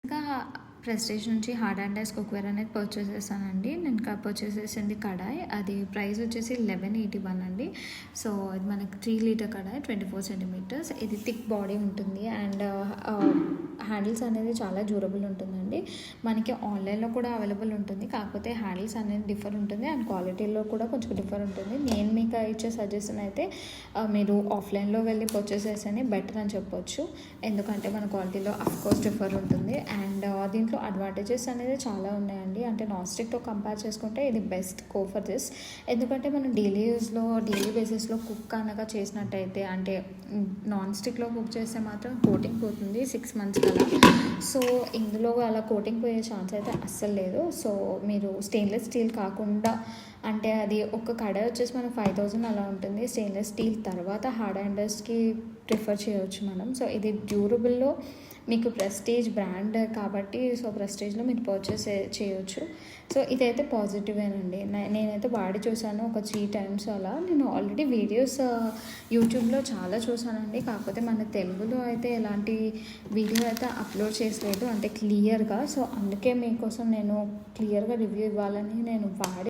ఇంకా ప్రెస్టీజ్ నుంచి hard and dice cookware అనేది పర్చేస్ చేశానండి. నేను పర్చేస్ చేసింది కడాయి, అది ప్రైస్ వచ్చేసి 1181 అండి. సో ఇది మనకి 3 లీటర్ కడాయి, 24 సెంటీమీటర్స్. ఇది థిక్ బాడీ ఉంటుంది అండ్ హ్యాండిల్స్ అనేది చాలా డ్యూరబుల్ ఉంటుందండి. మనకి ఆన్లైన్లో కూడా అవైలబుల్ ఉంటుంది, కాకపోతే హ్యాండిల్స్ అనేది డిఫర్ ఉంటుంది అండ్ క్వాలిటీలో కూడా కొంచెం డిఫర్ ఉంటుంది. నేను మీకు ఇచ్చే సజెషన్ అయితే మీరు ఆఫ్లైన్లో వెళ్ళి పర్చేస్ చేస్తేనే బెటర్ అని చెప్పొచ్చు, ఎందుకంటే మన క్వాలిటీలో అఫ్కోర్స్ డిఫర్ ఉంటుంది. అండ్ దీంట్లో అడ్వాంటేజెస్ అనేది చాలా ఉన్నాయండి. అంటే నాన్ స్టిక్తో కంపేర్ చేసుకుంటే ఇది బెస్ట్ గో ఫర్ దిస్. ఎందుకంటే మనం డైలీ బేసిస్లో కుక్ అనగా చేసినట్టయితే, అంటే నాన్ స్టిక్లో కుక్ చేస్తే మాత్రం కోటింగ్ పోతుంది 6 months కదా. సో ఇందులో అలా కోటింగ్ పోయే ఛాన్స్ అయితే అస్సలు లేదు. సో మీరు స్టెయిన్లెస్ స్టీల్ కాకుండా, అంటే అది ఒక కడాయి వచ్చేసి మనకు 5000 అలా ఉంటుంది. స్టెయిన్లెస్ స్టీల్ తర్వాత హార్డ్ హ్యాండర్స్కి ప్రిఫర్ చేయవచ్చు మనం. సో ఇది డ్యూరబుల్లో మీకు ప్రెస్టీజ్ బ్రాండ్ కాబట్టి, సో ప్రెస్టీజ్లో మీరు పర్చేస్ చేయొచ్చు. సో ఇదైతే పాజిటివేనండి. నేనైతే వాడి చూసాను ఒక 3 times అలా. నేను ఆల్రెడీ వీడియోస్ యూట్యూబ్లో చాలా చూసానండి, కాకపోతే మన తెలుగులో అయితే ఎలాంటి వీడియో అయితే అప్లోడ్ చేయలేదు అంటే క్లియర్గా. సో అందుకే మీకోసం నేను క్లియర్గా రివ్యూ ఇవ్వాలని నేను వాడి